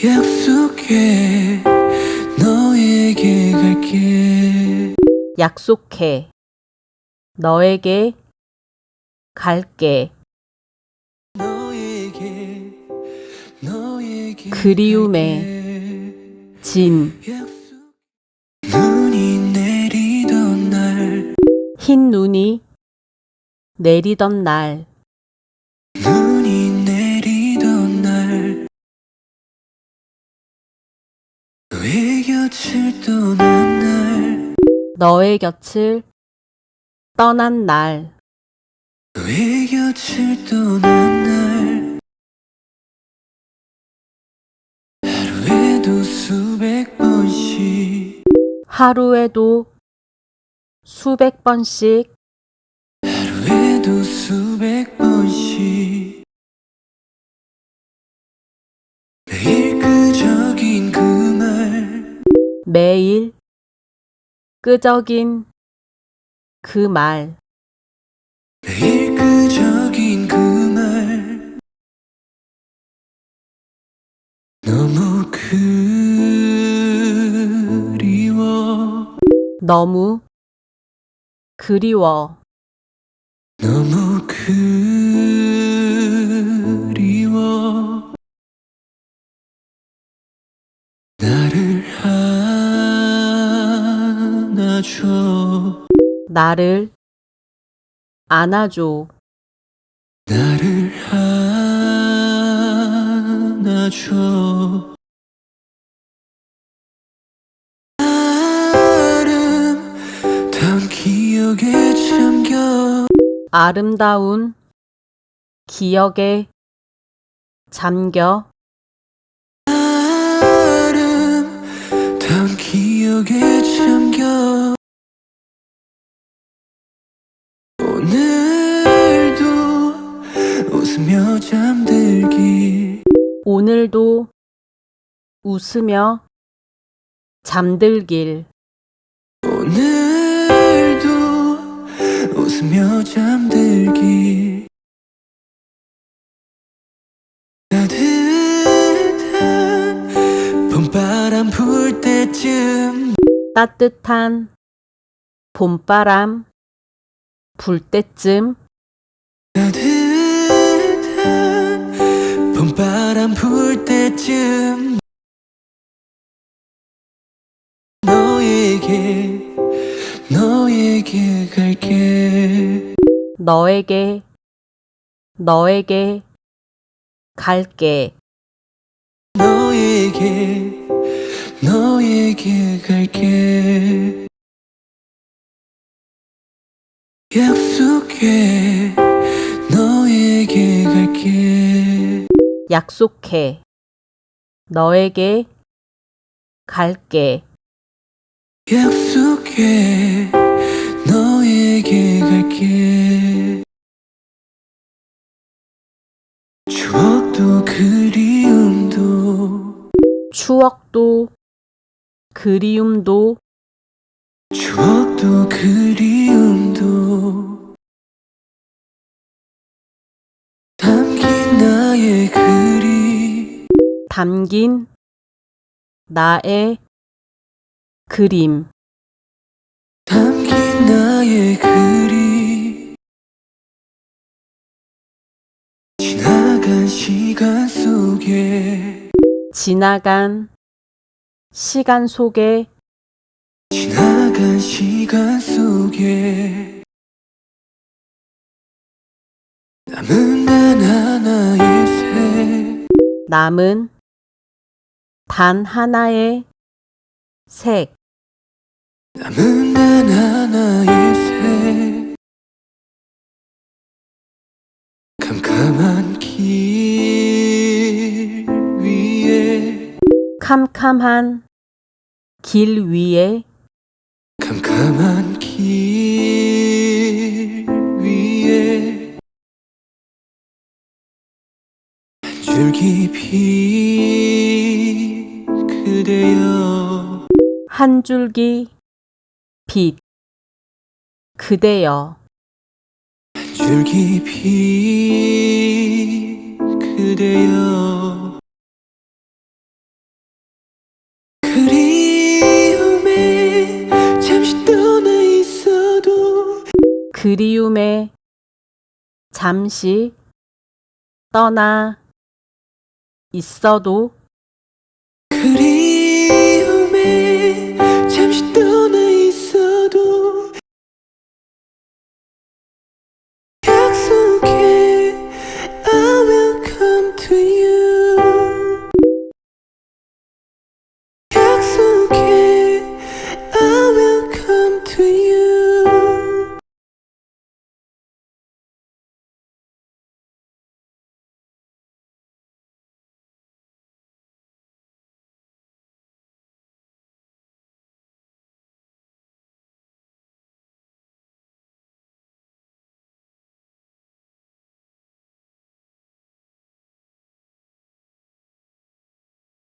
약속해 너에게 갈게. 약속해. 너에게 갈게. 너에게 그리움의 갈게. 진. 약속. 눈이 내리던 날, 흰 눈이 내리던 날. 눈이 내리던 날, 너의 곁을 떠난 날, 너의 곁을 떠난 날. 너의 곁을 떠난 날, 하루에도 수백 번씩, 하루에도 수백 번씩 하루에도 수백 번씩, 매일 끄적인 그 말, 매일 끄적인 그 말. 매일 끄적인 그 말, 너무 그리워, 너무 그리워. 너무 그리워. 나를 안아줘, 나를 안아줘. 나를 안아줘. 아름다운 기억에 잠겨, 아름다운 기억에 잠겨. 아름다운 기억에 잠겨. 오늘도 웃으며 잠들길, 오늘도 웃으며 잠들길. 오늘도 웃으며 잠들길. 따뜻한 봄바람 불 때쯤, 따뜻한 봄바람 불 때쯤 따뜻한 봄바람 불 때쯤, 너에게 갈게. 너에게 갈게. 너에게 갈게. 약속해 너에게 갈게. 약속해. 너에게 갈게. 약속해 너에게 갈게. 추억도 그리움도, 추억도 그리움도 추억도 그리움도, 담긴 나의 담긴 나의 그림. 담긴 나의 지나간 시간 속에, 지나간 시간 속에 지나간 시간 속에, 남은 단 하나의 색, 남은 단 하나의 색. 남은 단 하나의 색, 캄캄한 길 위에, 캄캄한 길 위에 캄캄한 길 위에, 한 줄기 빛 그대여, 한 줄기 빛 그대여. 한 줄기 빛 그대여. 그리움에 잠시 떠나 있어도